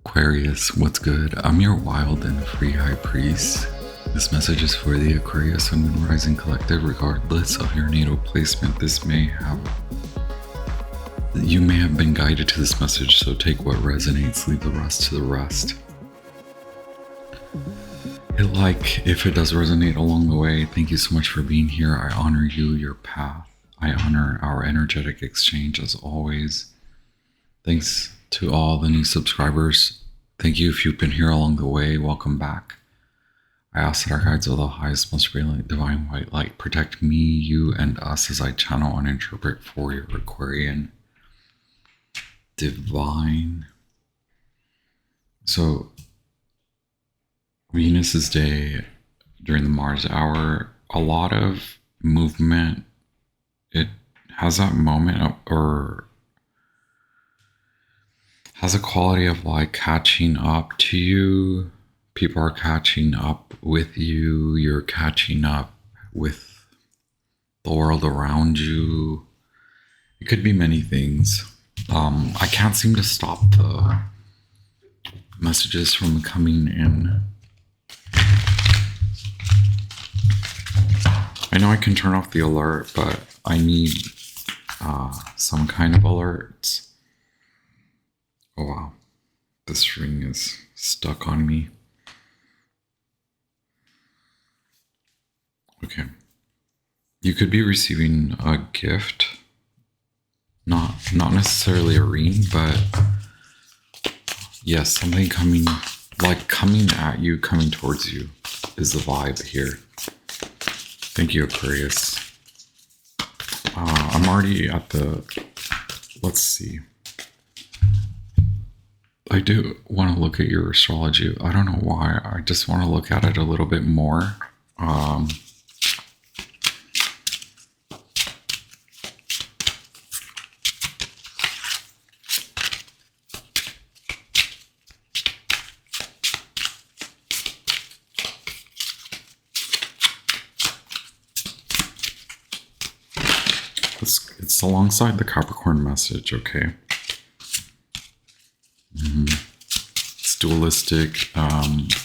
Aquarius, what's good? I'm your wild and free high priest. This message is for the Aquarius Sun Moon Rising Collective. Regardless of your natal placement, you may have been guided to this message, so take what resonates, leave the rest to the rest. Hit like if it does resonate along the way. Thank you so much for being here. I honor you, your path. I honor our energetic exchange as always. Thanks to all the new subscribers. Thank you if you've been here along the way. Welcome back. I ask that our guides of the highest, most brilliant divine white light protect me, you, and us as I channel and interpret for your Aquarian divine. So, Venus's day during the Mars hour, a lot of movement. It has that moment or has a quality of like catching up to you. People are catching up with you. You're catching up with the world around you. It could be many things. I can't seem to stop the messages from coming in. I know I can turn off the alert, but I need some kind of alerts. Oh wow, this ring is stuck on me. Okay. You could be receiving a gift. Not necessarily a ring, but yes, something coming at you, coming towards you is the vibe here. Thank you, Aquarius. I'm already at let's see. I do want to look at your astrology. I don't know why. I just want to look at it a little bit more. It's alongside the Capricorn message, okay? It's dualistic.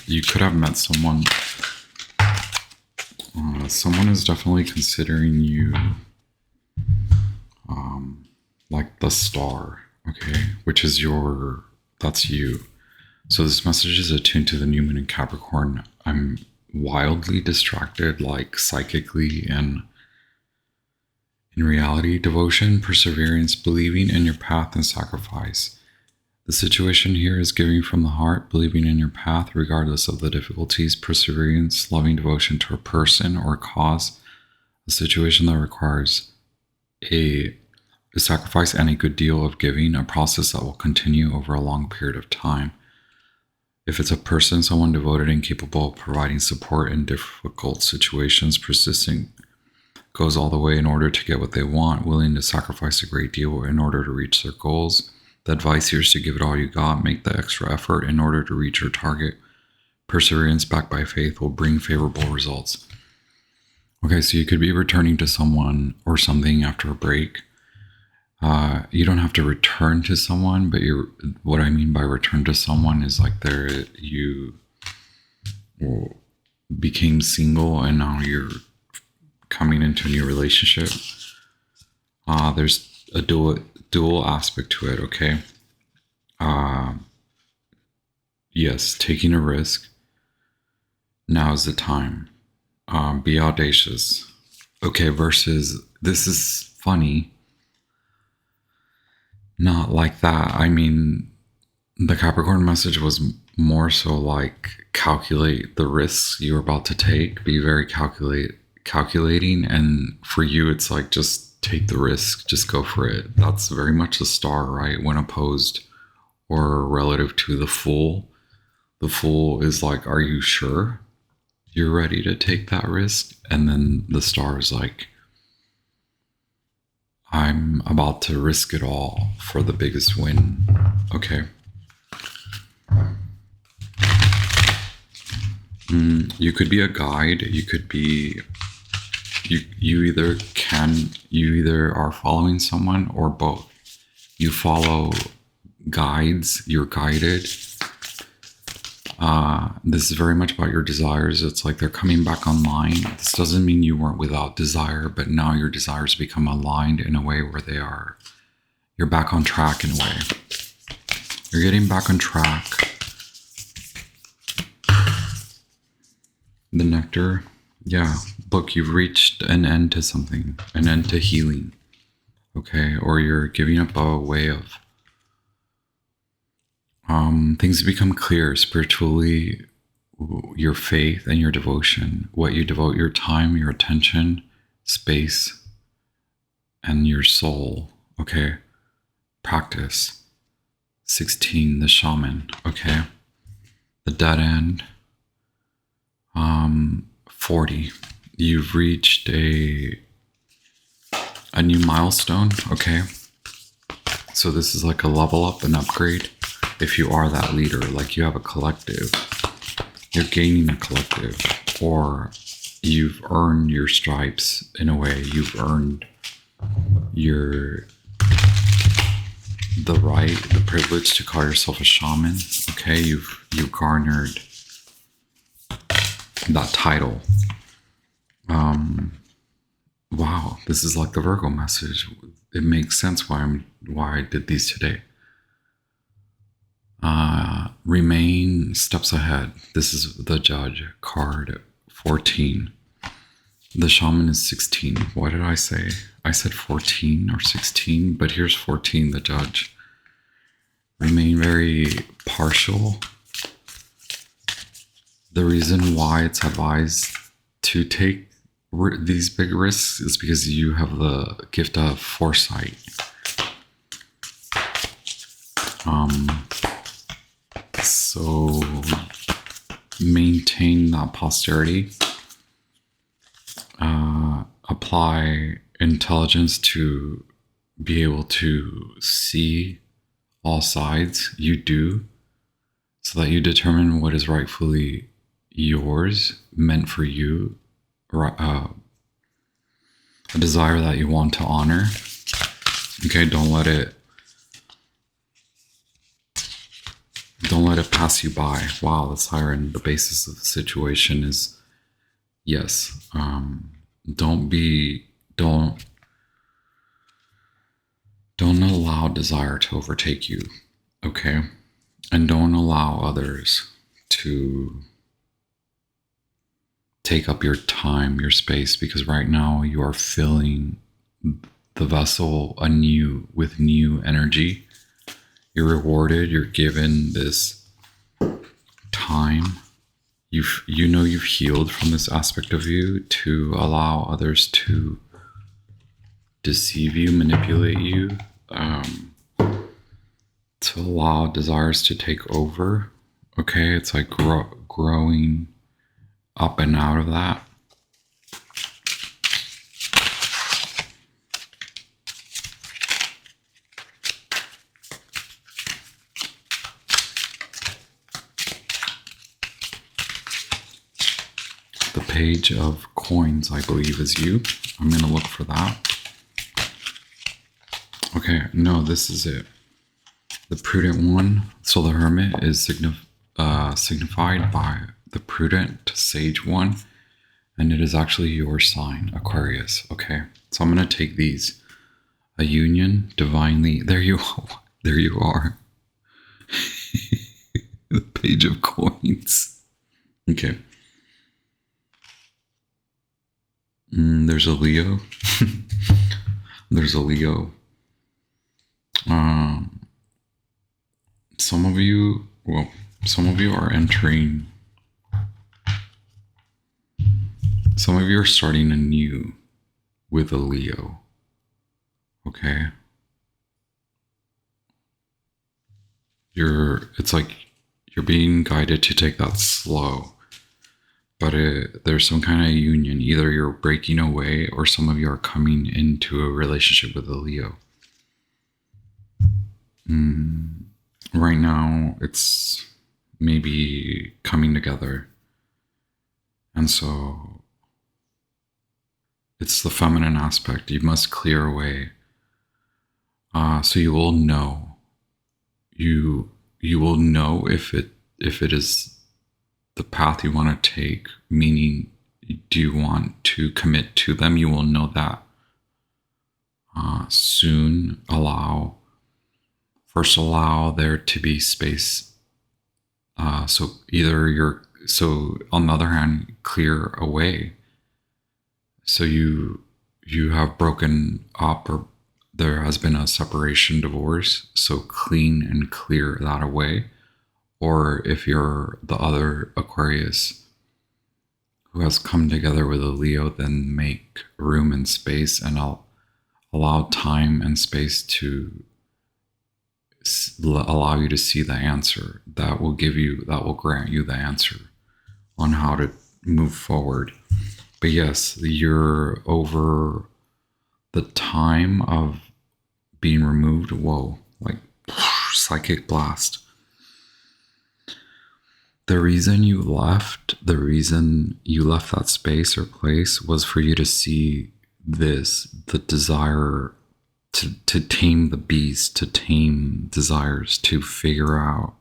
You could have met someone. Someone is definitely considering you like the star, okay? Which is that's you. So this message is attuned to the new moon in Capricorn. I'm wildly distracted, like psychically and in reality, devotion, perseverance, believing in your path, and sacrifice. The situation here is giving from the heart, believing in your path, regardless of the difficulties, perseverance, loving devotion to a person or a cause, a situation that requires a sacrifice and a good deal of giving, a process that will continue over a long period of time. If it's a person, someone devoted and capable of providing support in difficult situations, persisting goes all the way in order to get what they want, willing to sacrifice a great deal in order to reach their goals. The advice here is to give it all you got, make the extra effort in order to reach your target. Perseverance backed by faith will bring favorable results. Okay, so you could be returning to someone or something after a break. You don't have to return to someone, but what I mean by return to someone is like you became single and now you're coming into a new relationship. There's a dual aspect to it, okay? Yes, taking a risk. Now is the time. Be audacious. Okay, versus this is funny. Not like that. I mean, the Capricorn message was more so like calculate the risks you're about to take. Be very calculating, and for you it's like just take the risk, just go for it. That's very much the star, right? When opposed or relative to the fool. The fool is like, are you sure you're ready to take that risk? And then the star is like, I'm about to risk it all for the biggest win. Okay. You could be a guide. You could be you either are following someone or both. You follow guides, you're guided, This is very much about your desires. It's like they're coming back online. This doesn't mean you weren't without desire, but now your desires become aligned in a way where you're back on track in a way. You're getting back on track. The nectar, yeah, look, you've reached an end to something, an end to healing, okay? Or you're giving up a way of things become clear spiritually, your faith and your devotion, what you devote your time, your attention, space, and your soul, okay? Practice. 16, the shaman, okay? The dead end. 40, you've reached a new milestone, okay? So this is like a level up, an upgrade. If you are that leader, like you have a collective, you're gaining a collective, or you've earned your stripes in a way. You've earned the right, the privilege to call yourself a shaman, okay? You've garnered that title. Wow, this is like the Virgo message. It makes sense why I did these today. Remain steps ahead. This is the Judge card, 14. The Shaman is 16. What did I say? I said 14 or 16, but here's 14, the Judge. Remain very partial. The reason why it's advised to take these big risks is because you have the gift of foresight. So maintain that posterity. Apply intelligence to be able to see all sides. You do, so that you determine what is rightfully yours, meant for you, a desire that you want to honor. Okay, don't let it pass you by. Wow, the siren, the basis of the situation is yes. Don't allow desire to overtake you, okay? And don't allow others to take up your time, your space, because right now you are filling the vessel anew with new energy. You're rewarded, you're given this time. You've healed from this aspect of you to allow others to deceive you, manipulate you, to allow desires to take over. Okay, it's like growing up and out of that. The Page of Coins, I believe, is you. I'm going to look for that. Okay, no, this is it. The prudent one. So the Hermit is signified by the prudent sage one, and it is actually your sign, Aquarius. Okay, so I'm going to take these. A union, divinely. There you are. The Page of Coins. Okay. There's a Leo. There's a Leo. Some of you are entering. Some of you are starting anew with a Leo. Okay. It's like you're being guided to take that slow. But there's some kind of union. Either you're breaking away or some of you are coming into a relationship with a Leo. Right now, it's maybe coming together. And so it's the feminine aspect. You must clear away. So you will know. You will know if it is the path you want to take, meaning do you want to commit to them? You will know that soon. Allow there to be space. So on the other hand, clear away. So you have broken up, or there has been a separation, divorce. So clean and clear that away. Or if you're the other Aquarius who has come together with a Leo, then make room and space and allow time and space to allow you to see the answer that will grant you the answer on how to move forward. But yes, you're over the time of being removed. Whoa, like psychic blast. The reason you left that space or place was for you to see the desire to tame the beast, to tame desires, to figure out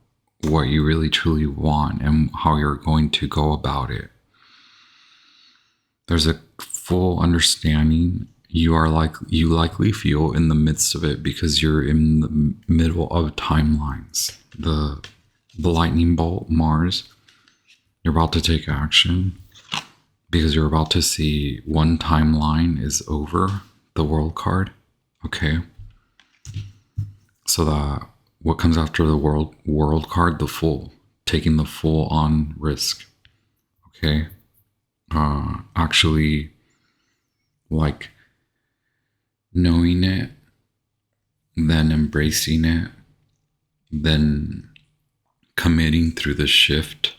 what you really truly want and how you're going to go about it. There's a full understanding. You likely feel in the midst of it because you're in the middle of timelines. The lightning bolt, Mars, you're about to take action because you're about to see one timeline is over, the world card. Okay. So that what comes after the world card, the full, taking the full on risk. Okay. Actually, like knowing it, then embracing it, then committing through the shift,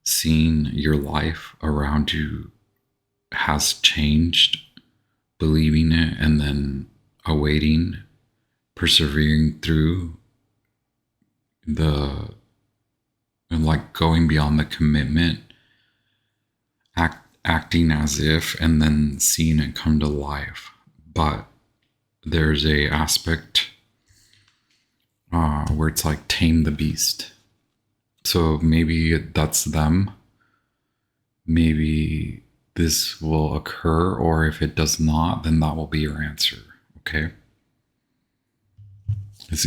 seeing your life around you has changed, believing it, and then awaiting, persevering through going beyond the commitment, acting as if, and then seeing it come to life. But there's a aspect where it's like tame the beast. So maybe that's them. Maybe this will occur, or if it does not, then that will be your answer. Okay. It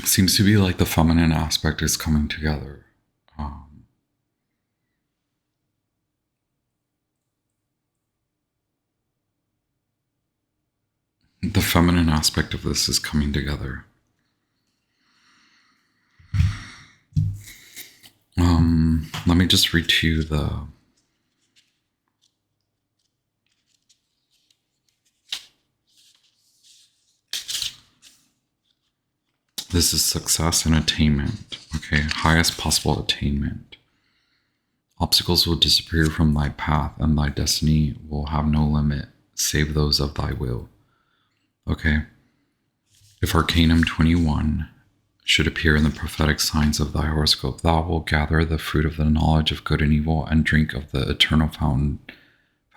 seems to be like the feminine aspect is coming together. The feminine aspect of this is coming together. Let me just read to you this is success and attainment. Okay, highest possible attainment. Obstacles will disappear from thy path, and thy destiny will have no limit, save those of thy will. Okay. If Arcanum 21 should appear in the prophetic signs of thy horoscope, thou wilt gather the fruit of the knowledge of good and evil and drink of the eternal fountain.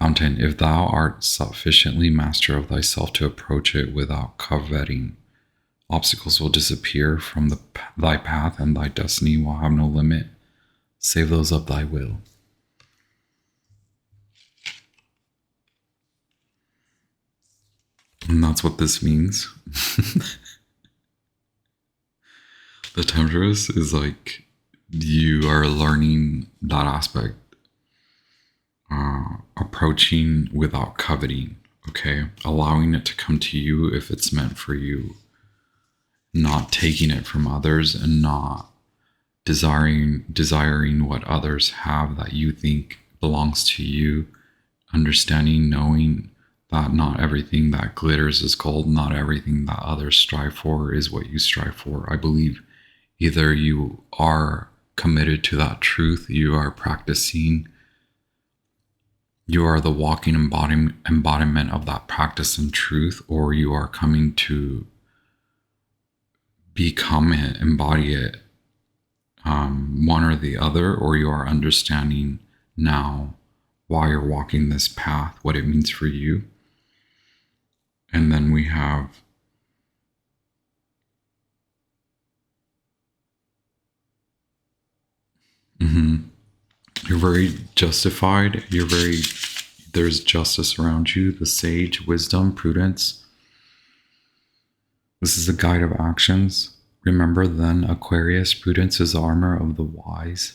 If thou art sufficiently master of thyself to approach it without coveting, obstacles will disappear from thy path, and thy destiny will have no limit, save those of thy will. And that's what this means. The Temptress is like you are learning that aspect, approaching without coveting, okay? Allowing it to come to you if it's meant for you, not taking it from others, and not desiring what others have that you think belongs to you. Understanding, knowing that not everything that glitters is gold, not everything that others strive for is what you strive for. I believe either you are committed to that truth, you are practicing, you are the walking embodiment of that practice and truth, or you are coming to become it, embody it, one or the other, or you are understanding now why you're walking this path, what it means for you. And then we have very justified. There's justice around you. The sage, wisdom, prudence. This is a guide of actions. Remember then, Aquarius, prudence is the armor of the wise.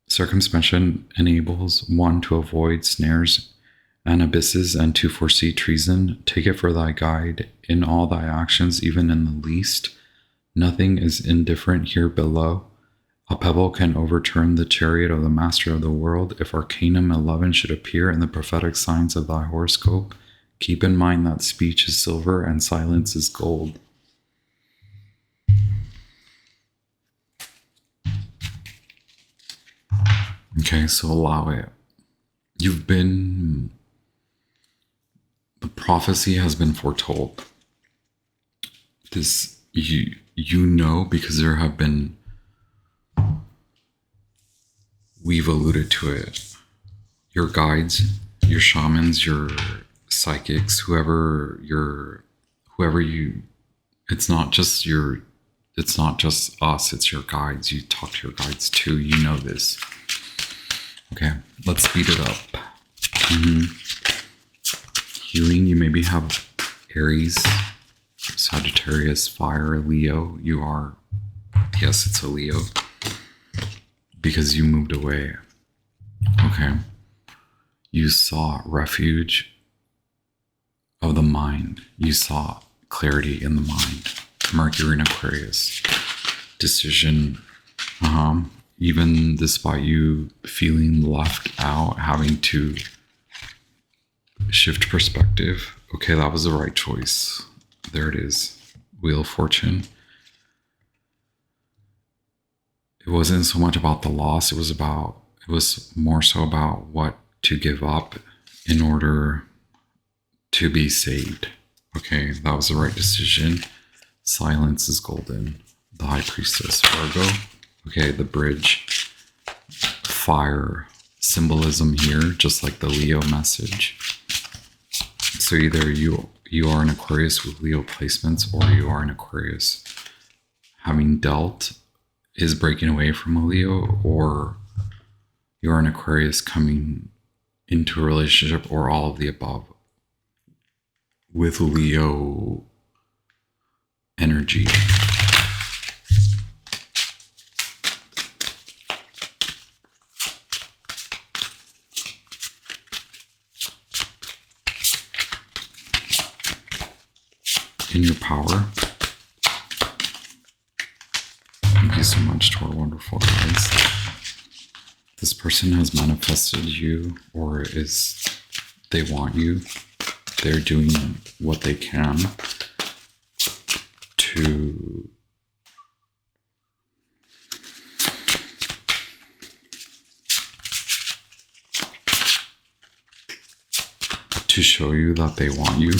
Circumspection enables one to avoid snares and abysses and to foresee treason. Take it for thy guide in all thy actions, even in the least. Nothing is indifferent here below. A pebble can overturn the chariot of the master of the world. If Arcanum 11 should appear in the prophetic signs of thy horoscope, keep in mind that speech is silver and silence is gold. Okay, so allow it. The prophecy has been foretold. This, you know, because there have been, we've alluded to it. Your guides, your shamans, your psychics, whoever you, it's not just us, it's your guides. You talk to your guides too. You know this. Okay, let's speed it up. Healing, you maybe have Aries, Sagittarius, fire, Leo. Yes, it's a Leo. Because you moved away. Okay. You saw refuge of the mind. You saw clarity in the mind. Mercury and Aquarius. Decision. Even despite you feeling left out, having to shift perspective. Okay, that was the right choice. There it is. Wheel of Fortune. It wasn't so much about the loss. It was more so about what to give up in order to be saved. Okay, that was the right decision. Silence is golden. The High Priestess, Virgo. Okay, the bridge. Fire. Symbolism here, just like the Leo message. So either you are an Aquarius with Leo placements, or you are an Aquarius having dealt, is breaking away from a Leo, or you're an Aquarius coming into a relationship, or all of the above with Leo energy. In your power. Thank you so much to our wonderful guides. This person has manifested you, or they want you. They're doing what they can to show you that they want you.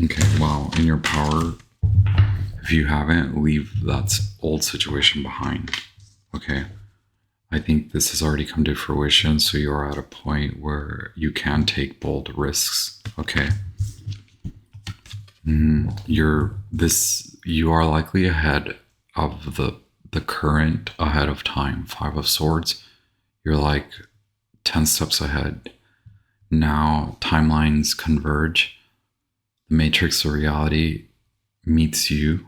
Okay, wow, in your power, if you haven't, leave that old situation behind. Okay, I think this has already come to fruition, so you are at a point where you can take bold risks. Okay, you are likely ahead of the current, ahead of time. 5 of Swords, you're like 10 steps ahead. Now timelines converge. The matrix of reality meets you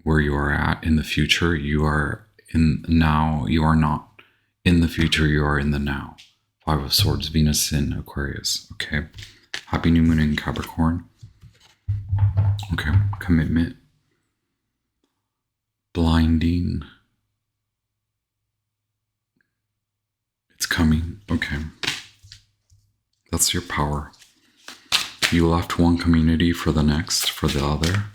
where you are at in the future. You are in now. You are not in the future. You are in the now. 5 of Swords, Venus in Aquarius. Okay. Happy new moon in Capricorn. Okay. Commitment. Blinding. It's coming. Okay. That's your power. You left one community for the next, for the other.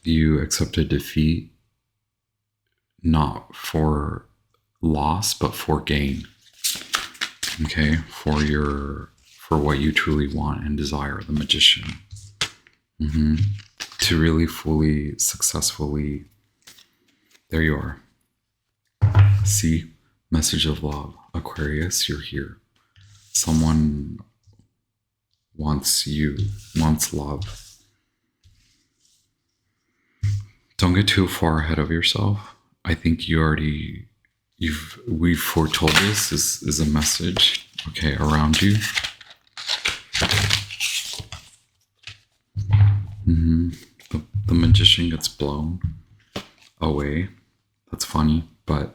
You accepted defeat, not for loss, but for gain. Okay, for what you truly want and desire, the Magician. To really fully, successfully, there you are. See, message of love. Aquarius, you're here. Someone wants you, wants love. don't get too far ahead of yourself. I think we've foretold this. This is a message, okay, around you. The magician gets blown away. That's funny, but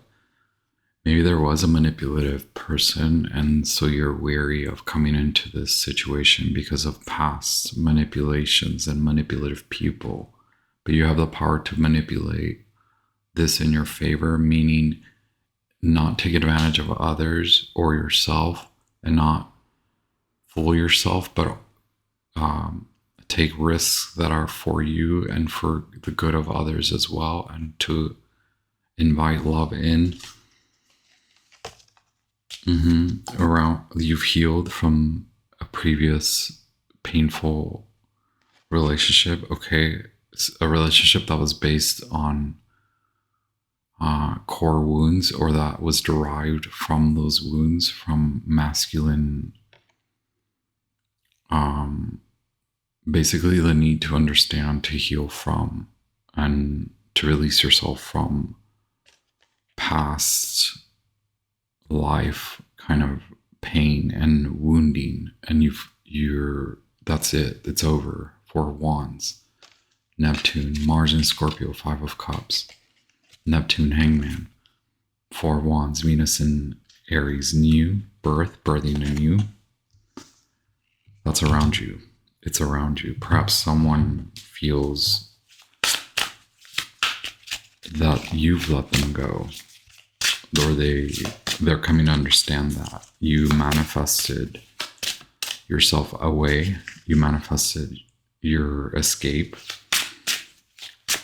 maybe there was a manipulative person, and so you're wary of coming into this situation because of past manipulations and manipulative people. But you have the power to manipulate this in your favor, meaning not take advantage of others or yourself, and not fool yourself, but take risks that are for you and for the good of others as well, and to invite love in. Around, you've healed from a previous painful relationship, okay? It's a relationship that was based on core wounds, or that was derived from those wounds, from masculine, basically the need to understand, to heal from, and to release yourself from past life kind of pain and wounding. And that's it, it's over. 4 of Wands, Neptune, Mars in Scorpio, 5 of Cups, Neptune, Hangman, 4 of Wands, Venus in Aries, new birth, birthing anew. That's around you. It's around you. Perhaps someone feels that you've let them go, or they're coming to understand that you manifested yourself away, you manifested your escape,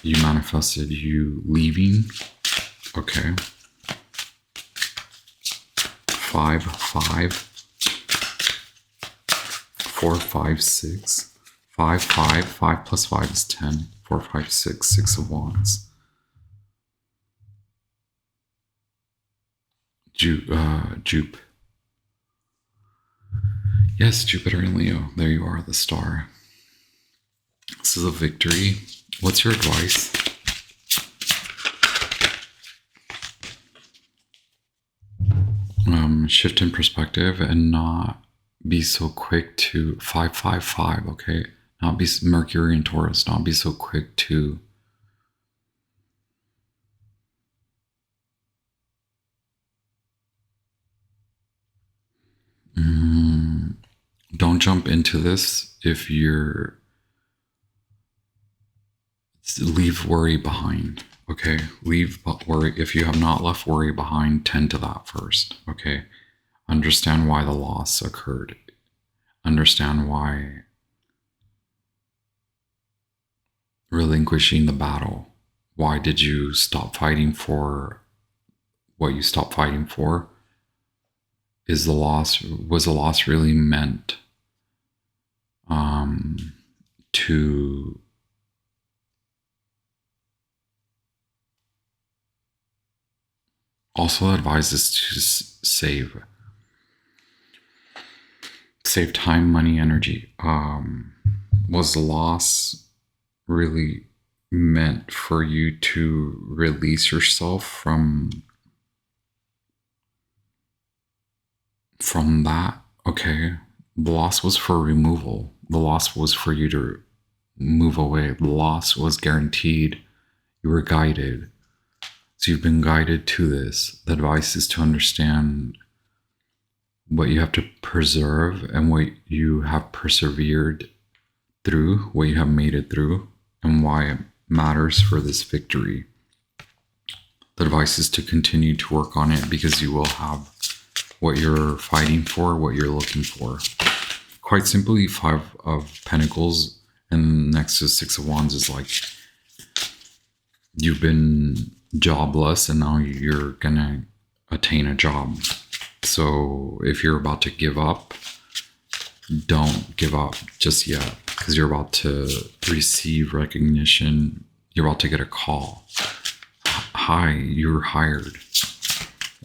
you manifested you leaving. Okay. 5, 5, 4, 5, 6, 5, 5, 5 plus 5 is 10, 4, 5, 6, 6 of Wands. Jupe. Yes, Jupiter and Leo. There you are, the star. This is a victory. What's your advice? Shift in perspective and not be so quick to 555, okay? Not be Mercury and Taurus, not be so quick to don't jump into this if leave worry behind, okay? Leave worry. If you have not left worry behind, tend to that first, okay? Understand why the loss occurred. Understand why relinquishing the battle. Why did you stop fighting for what you stopped fighting for? Was the loss really meant to also advise us to save time, money, energy. Was the loss really meant for you to release yourself from that? Okay, the loss was for removal. The loss was for you to move away. The loss was guaranteed. You were guided. So you've been guided to this. The advice is to understand what you have to preserve and what you have persevered through, what you have made it through, and why it matters for this victory. The advice is to continue to work on it, because you will have what you're fighting for, what you're looking for. Quite simply, 5 of Pentacles and next to 6 of Wands is like you've been jobless and now you're gonna attain a job. So if you're about to give up, don't give up just yet, because you're about to receive recognition. You're about to get a call. Hi, you're hired.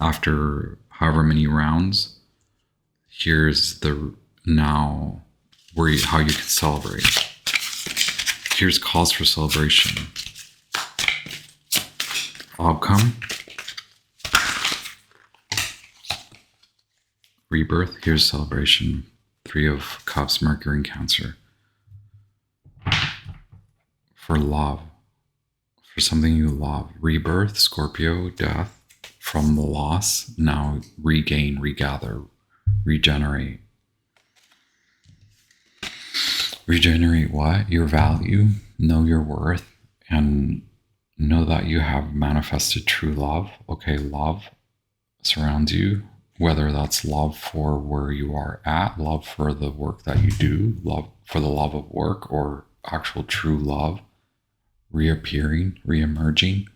After however many rounds, here's how you can celebrate. Here's cause for celebration. outcome. Rebirth. Here's celebration. 3 of Cups, Mercury and Cancer. For love. For something you love. Rebirth, Scorpio, death. From the loss, now regain, regather, regenerate. Regenerate what? Your value. Know your worth. And know that you have manifested true love. Okay, love surrounds you. Whether that's love for where you are at, love for the work that you do, love for the love of work, or actual true love reappearing, reemerging.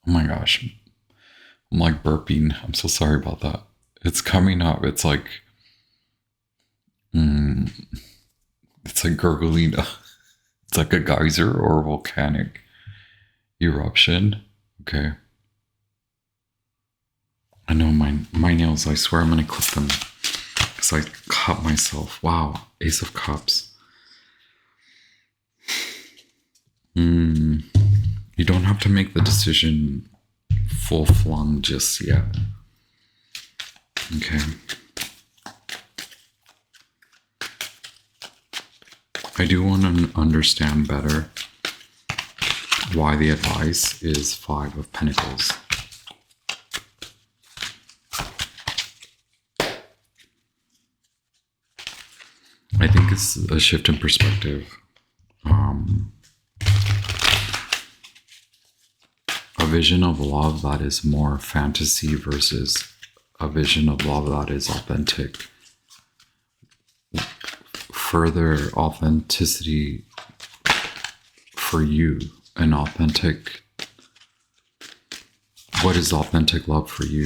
Oh my gosh. I'm like burping. I'm so sorry about that. It's coming up. It's like, it's like gurgling. It's like a geyser or a volcanic eruption. Okay. I know my nails, I swear I'm going to clip them because I cut myself. Wow. Ace of Cups. You don't have to make the decision full flung just yet. Okay. I do want to understand better why the advice is 5 of Pentacles. I think it's a shift in perspective. A vision of love that is more fantasy versus a vision of love that is authentic. Further authenticity for you. An authentic. What is authentic love for you?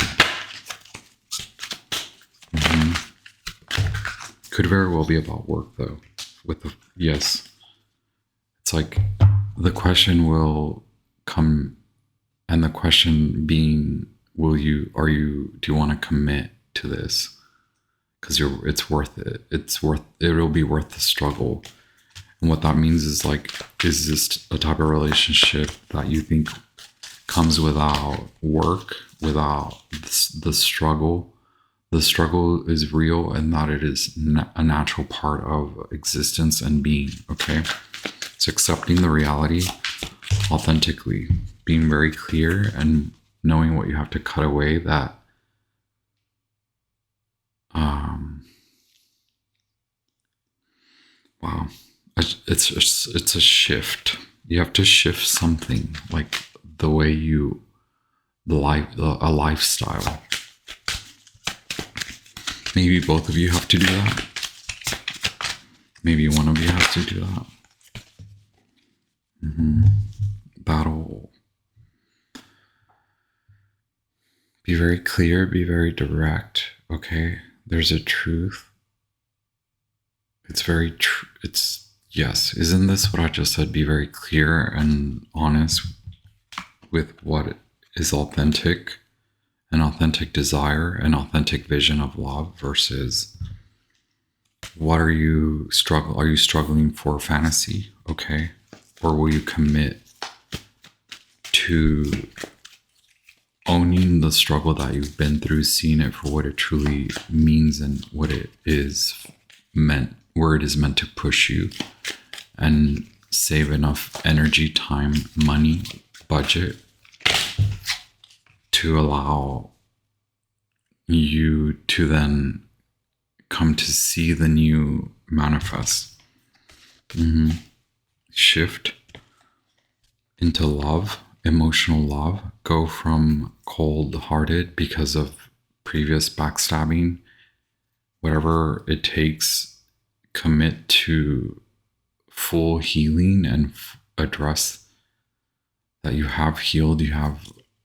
Could very well be about work though. Yes. It's like the question will come, and the question being, do you want to commit to this? Because it's worth it. It'll be worth the struggle. And what that means is like, is this a type of relationship that you think comes without work, without the struggle? The struggle is real and that it is a natural part of existence and being, okay? It's accepting the reality authentically, being very clear and knowing what you have to cut away that wow. It's a shift. You have to shift something, like the way a lifestyle. Maybe both of you have to do that. Maybe one of you has to do that. Battle. Be very clear, be very direct, okay? There's a truth. It's very true. Yes. Isn't this what I just said? Be very clear and honest with what is authentic. An authentic desire, an authentic vision of love versus what are you struggling for fantasy? Okay. Or will you commit to owning the struggle that you've been through, seeing it for what it truly means and what it is meant, where it is meant to push you, and save enough energy, time, money, budget to allow you to then come to see the new manifest. Shift into love, emotional love. Go from cold-hearted because of previous backstabbing. Whatever it takes, commit to full healing and address that you have healed.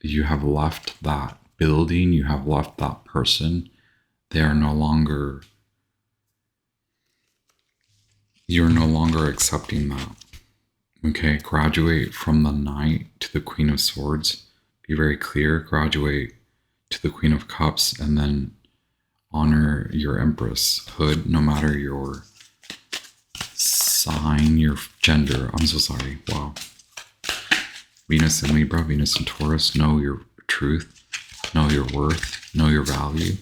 You have left that building, you have left that person. You're no longer accepting that. Okay, graduate from the Knight to the Queen of Swords. Be very clear, graduate to the Queen of Cups, and then honor your Empress hood, no matter your sign, your gender. I'm so sorry. Wow. Venus in Libra, Venus in Taurus. Know your truth, know your worth, know your value.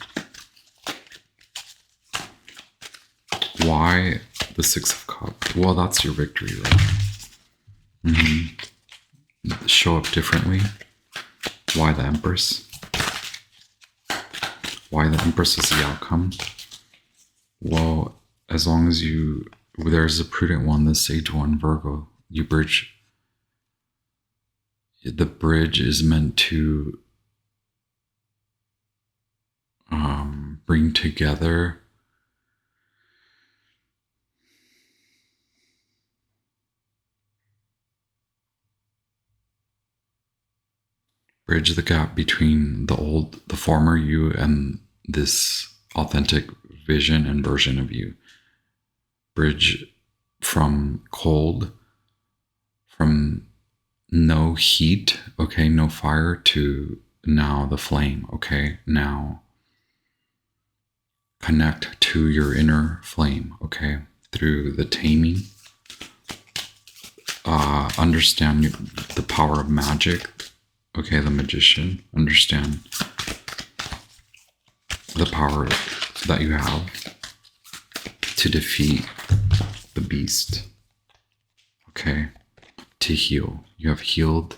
Why the Six of Cups? Well, that's your victory, right? Show up differently. Why the Empress? Why the Empress is the outcome? Well, as long as there's a prudent one, the Sage one, Virgo, you bridge. The bridge is meant to bring together bridge the gap between the former you and this authentic vision and version of you. Bridge from cold, from no heat, okay, no fire, to now the flame, okay? Now connect to your inner flame, okay? Through the taming. Understand the power of magic, okay? The magician. Understand the power that you have to defeat the beast, okay? To heal. You have healed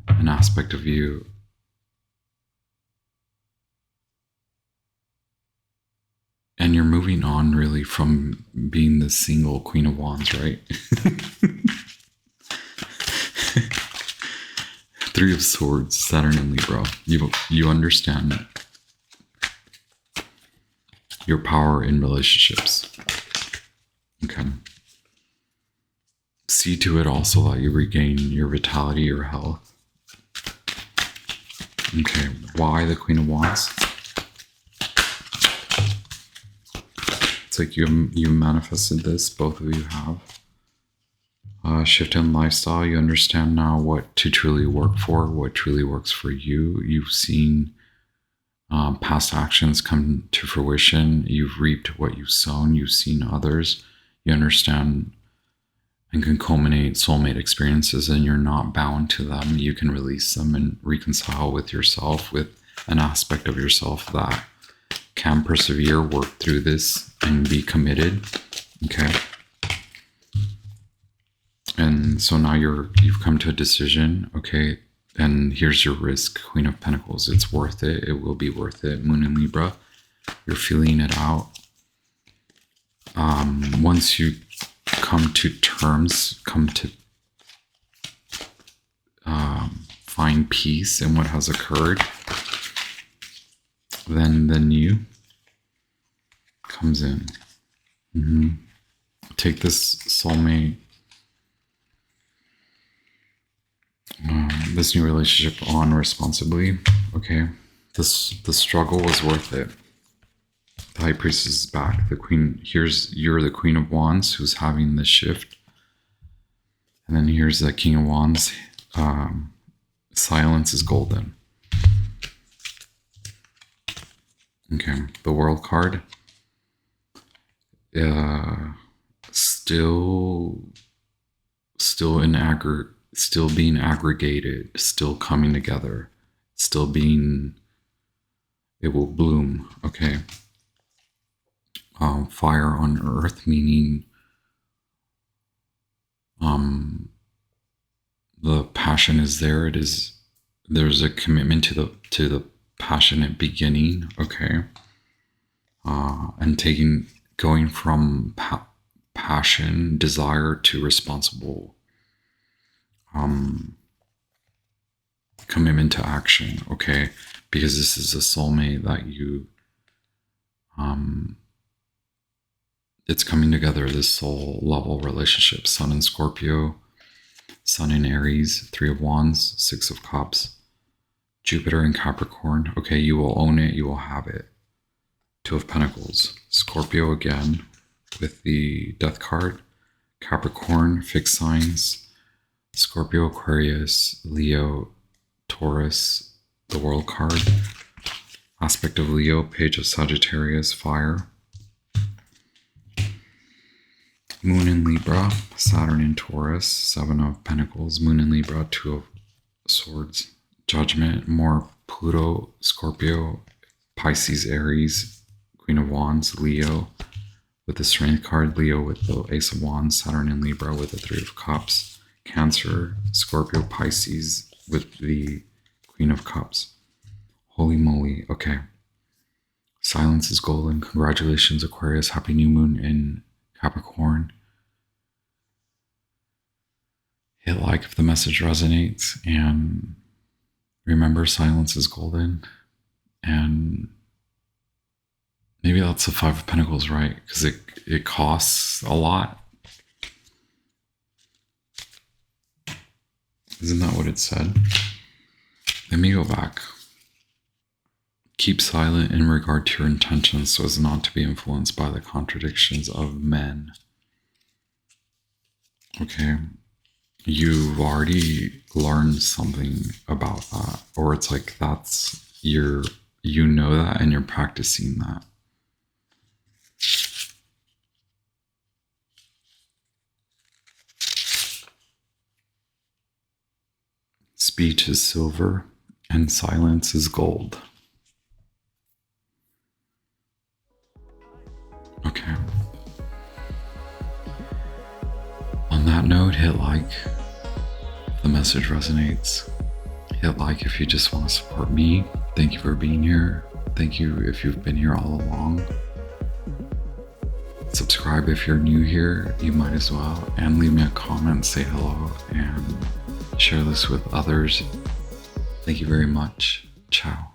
an aspect of you. And you're moving on really from being the single Queen of Wands, right? Three of Swords, Saturn and Libra. You understand your power in relationships. Okay. See to it also that you regain your vitality, your health. Okay, why the Queen of Wands? It's like you manifested this, both of you have. Shift in lifestyle, you understand now what to truly work for, what truly works for you. You've seen past actions come to fruition. You've reaped what you've sown. You've seen others. You understand and can culminate soulmate experiences, and you're not bound to them. You can release them and reconcile with yourself, with an aspect of yourself that can persevere, work through this, and be committed. Okay. And so now you've come to a decision. Okay. And here's your risk, Queen of Pentacles. It's worth it. It will be worth it. Moon in Libra. You're feeling it out. Once you come to terms, find peace in what has occurred, then the new comes in. Take this soulmate, this new relationship on responsibly. Okay, the struggle was worth it. The High Priestess is back. The Queen, you're the Queen of Wands who's having this shift. And then here's the King of Wands. Silence is golden. Okay, the World card. Still being aggregated, still coming together, it will bloom. Okay. Fire on earth, meaning the passion is there. There's a commitment to the passionate beginning. Okay. And going from passion, desire, to responsible commitment to action. Okay. Because this is a soulmate that you it's coming together, this soul level relationship. Sun in Scorpio, Sun in Aries, Three of Wands, Six of Cups, Jupiter in Capricorn. Okay, you will own it, you will have it. Two of Pentacles, Scorpio again with the Death card, Capricorn, fixed signs, Scorpio, Aquarius, Leo, Taurus, the World card, aspect of Leo, Page of Sagittarius, fire. Moon in Libra, Saturn in Taurus, Seven of Pentacles, Moon in Libra, Two of Swords, Judgment, more Pluto, Scorpio, Pisces, Aries, Queen of Wands, Leo with the Strength card, Leo with the Ace of Wands, Saturn and Libra with the Three of Cups, Cancer, Scorpio, Pisces with the Queen of Cups. Holy moly. Okay. Silence is golden. Congratulations, Aquarius. Happy new moon in Capricorn. Hit like if the message resonates, and remember, silence is golden. And maybe that's the Five of Pentacles, right? Because it costs a lot. Isn't that what it said? Let me go back. Keep silent in regard to your intentions so as not to be influenced by the contradictions of men. Okay. You've already learned something about that. Or it's like that's you know that and you're practicing that. Speech is silver and silence is gold. Okay. On that note, hit like if the message resonates. Hit like if you just want to support me. Thank you for being here. Thank you if you've been here all along. Subscribe if you're new here, you might as well. And leave me a comment, say hello, and share this with others. Thank you very much. Ciao.